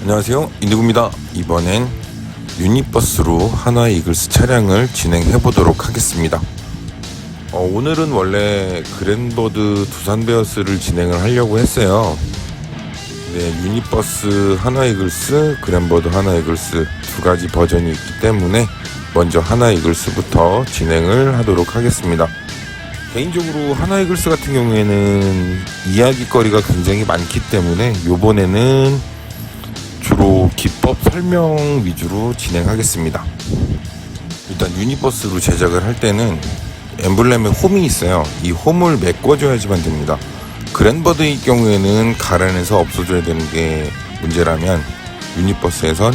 안녕하세요, 인디고입니다. 이번엔 유니버스로 하나 이글스 차량을 진행해 보도록 하겠습니다. 오늘은 원래 그랜버드 두산 베어스를 진행을 하려고 했어요. 네, 유니버스 하나 이글스, 그랜버드 하나 이글스 두 가지 버전이 있기 때문에 먼저 하나 이글스부터 진행을 하도록 하겠습니다. 개인적으로 하나 이글스 같은 경우에는 이야기거리가 굉장히 많기 때문에 요번에는 주로 기법 설명 위주로 진행하겠습니다. 일단 유니버스로 제작을 할 때는 엠블렘에 홈이 있어요. 이 홈을 메꿔줘야지만 됩니다. 그랜버드의 경우에는 갈아내서 없어져야 되는 게 문제라면 유니버스에선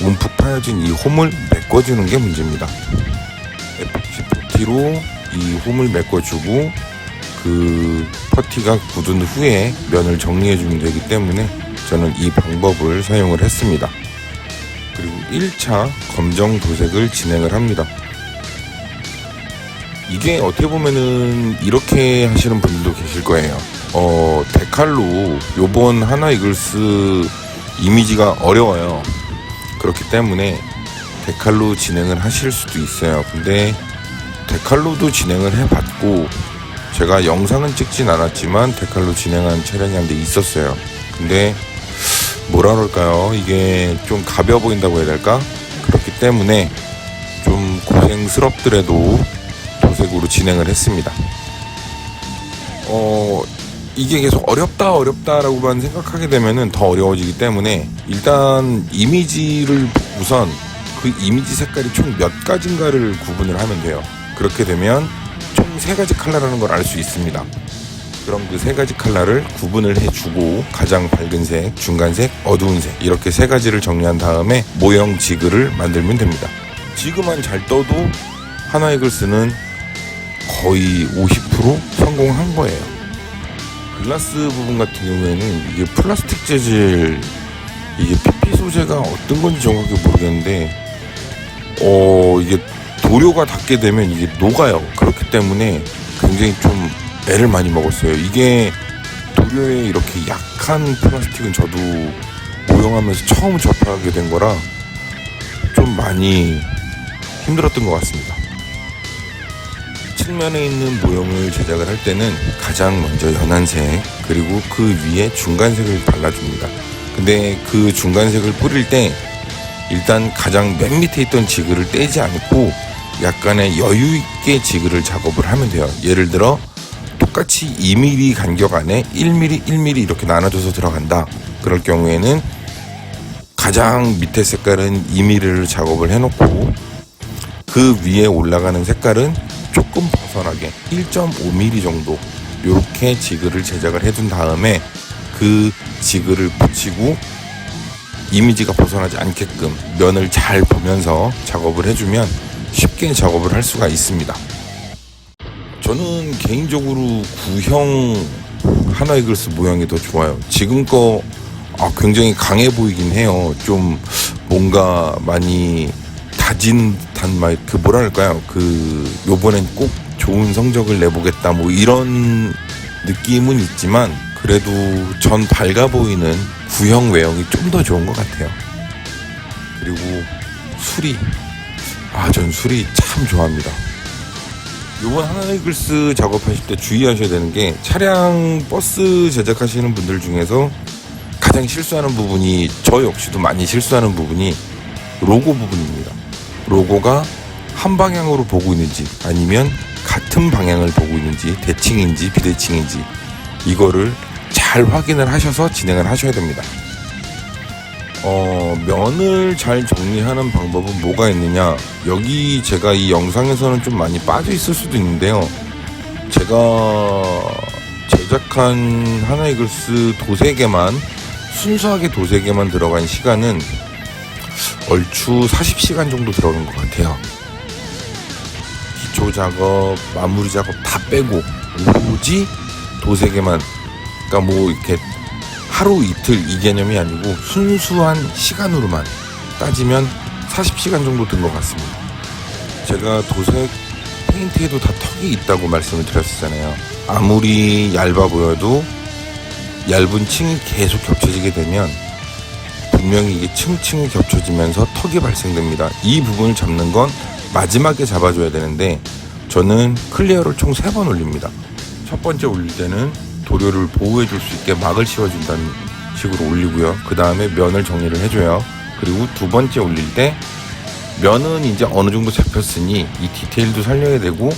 움푹 파여진 이 홈을 메꿔주는 게 문제입니다. 에폭시 퍼티로 이 홈을 메꿔주고 그 퍼티가 굳은 후에 면을 정리해주면 되기 때문에 저는 이 방법을 사용을 했습니다. 그리고 1차 검정 도색을 진행을 합니다. 이게 어떻게 보면은 이렇게 하시는 분들도 계실 거예요. 데칼로 요번 하나 이글스 이미지가 어려워요. 그렇기 때문에 데칼로 진행을 하실 수도 있어요. 근데 데칼로도 진행을 해봤고 제가 영상은 찍진 않았지만 데칼로 진행한 차량이 한 대 있었어요. 근데 뭐라 그럴까요? 이게 좀 가벼워 보인다고 해야 될까? 그렇기 때문에 좀 고생스럽더라도 도색으로 진행을 했습니다. 이게 계속 어렵다라고만 생각하게 되면은 더 어려워지기 때문에 일단 이미지를 우선 그 이미지 색깔이 총 몇 가지인가를 구분을 하면 돼요. 그렇게 되면 총 3가지 컬러라는 걸 알 수 있습니다. 그럼 그 3가지 컬러를 구분을 해주고 가장 밝은 색, 중간색, 어두운 색 이렇게 3가지를 정리한 다음에 모형 지그를 만들면 됩니다. 지그만 잘 떠도 하나 이글스는 거의 50% 성공한 거예요. 글라스 부분 같은 경우에는 이게 플라스틱 재질, 이게 PP 소재가 어떤 건지 정확히 모르겠는데 이게 도료가 닿게 되면 이게 녹아요. 그렇기 때문에 굉장히 좀 애를 많이 먹었어요. 이게 도료에 이렇게 약한 플라스틱은 저도 모형하면서 처음 접하게 된 거라 좀 많이 힘들었던 것 같습니다. 측면에 있는 모형을 제작을 할 때는 가장 먼저 연한색 그리고 그 위에 중간색을 발라줍니다. 근데 그 중간색을 뿌릴 때 일단 가장 맨 밑에 있던 지그를 떼지 않고 약간의 여유 있게 지그를 작업을 하면 돼요. 예를 들어 똑같이 2mm 간격 안에 1mm, 1mm 이렇게 나눠져서 들어간다. 그럴 경우에는 가장 밑에 색깔은 2mm를 작업을 해놓고 그 위에 올라가는 색깔은 조금 벗어나게 1.5mm 정도 이렇게 지그를 제작을 해둔 다음에 그 지그를 붙이고 이미지가 벗어나지 않게끔 면을 잘 보면서 작업을 해주면 쉽게 작업을 할 수가 있습니다. 저는 개인적으로 구형 하나 이글스 모양이 더 좋아요. 지금 거 굉장히 강해 보이긴 해요. 좀 뭔가 많이 다진 듯한 그 뭐라 할까요? 요번엔 꼭 좋은 성적을 내보겠다 뭐 이런 느낌은 있지만 그래도 전 밝아 보이는 구형 외형이 좀 더 좋은 것 같아요. 그리고 수리, 전 수리 참 좋아합니다. 요번 하나 이글스 작업하실 때 주의하셔야 되는 게 차량 버스 제작하시는 분들 중에서 가장 실수하는 부분이 저 역시도 많이 실수하는 부분이 로고 부분입니다. 로고가 한 방향으로 보고 있는지 아니면 같은 방향을 보고 있는지 대칭인지 비대칭인지 이거를 잘 확인을 하셔서 진행을 하셔야 됩니다. 면을 잘 정리하는 방법은 뭐가 있느냐, 여기 제가 이 영상에서는 좀 많이 빠져 있을 수도 있는데요. 제가 제작한 하나 이글스 도색에만 순수하게 도색에만 들어간 시간은 얼추 40시간 정도 들어간 것 같아요. 기초 작업, 마무리 작업 다 빼고 오로지 도색에만, 그러니까 뭐 이렇게 하루 이틀 이 개념이 아니고 순수한 시간으로만 따지면 40시간 정도 든 것 같습니다. 제가 도색 페인트에도 다 턱이 있다고 말씀을 드렸었잖아요. 아무리 얇아 보여도 얇은 층이 계속 겹쳐지게 되면 분명히 이게 층층이 겹쳐지면서 턱이 발생됩니다. 이 부분을 잡는 건 마지막에 잡아줘야 되는데 저는 클리어를 총 3번 올립니다. 첫 번째 올릴 때는 도료를 보호해 줄 수 있게 막을 씌워준다는 식으로 올리고요. 그 다음에 면을 정리를 해줘요. 그리고 두 번째 올릴 때 면은 이제 어느 정도 잡혔으니 이 디테일도 살려야 되고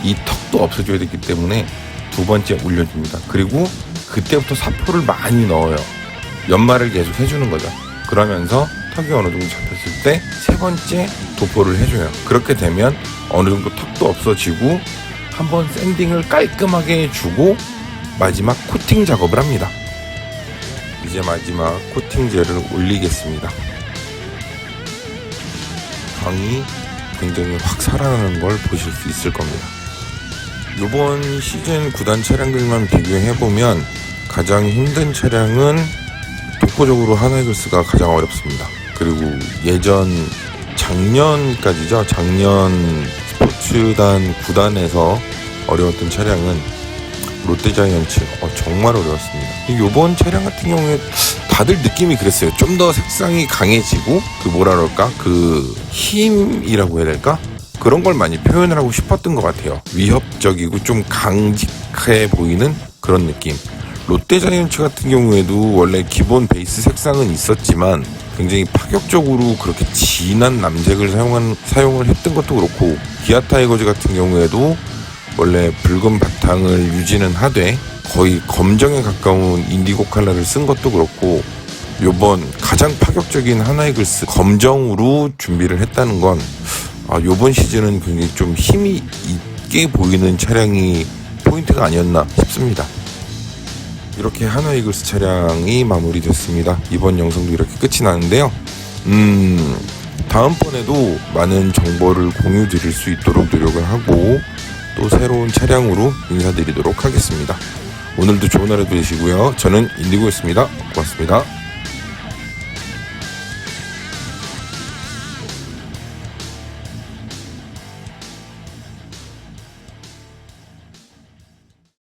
이 턱도 없애줘야 되기 때문에 두 번째 올려줍니다. 그리고 그때부터 사포를 많이 넣어요. 연마를 계속 해주는 거죠. 그러면서 턱이 어느 정도 잡혔을 때 세 번째 도포를 해줘요. 그렇게 되면 어느 정도 턱도 없어지고 한번 샌딩을 깔끔하게 해주고 마지막 코팅 작업을 합니다. 이제 마지막 코팅 젤을 올리겠습니다. 광이 굉장히 확 살아나는 걸 보실 수 있을 겁니다. 이번 시즌 9단 차량들만 비교해보면 가장 힘든 차량은 독보적으로 하나이글스가 가장 어렵습니다. 그리고 작년까지죠. 작년 스포츠단 9단에서 어려웠던 차량은 롯데자이언츠 정말 어려웠습니다. 이번 차량 같은 경우에 다들 느낌이 그랬어요. 좀 더 색상이 강해지고 그 힘이라고 해야 될까? 그런 걸 많이 표현을 하고 싶었던 것 같아요. 위협적이고 좀 강직해 보이는 그런 느낌. 롯데자이언츠 같은 경우에도 원래 기본 베이스 색상은 있었지만 굉장히 파격적으로 그렇게 진한 남색을 사용을 했던 것도 그렇고, 기아 타이거즈 같은 경우에도 원래 붉은 바탕을 유지는 하되 거의 검정에 가까운 인디고 컬러를 쓴 것도 그렇고, 요번 가장 파격적인 하나이글스 검정으로 준비를 했다는 건 요번 시즌은 굉장히 좀 힘이 있게 보이는 차량이 포인트가 아니었나 싶습니다. 이렇게 하나이글스 차량이 마무리됐습니다. 이번 영상도 이렇게 끝이 나는데요. 다음번에도 많은 정보를 공유 드릴 수 있도록 노력을 하고 또 새로운 차량으로 인사드리도록 하겠습니다. 오늘도 좋은 하루 되시고요. 저는 인디고였습니다. 고맙습니다.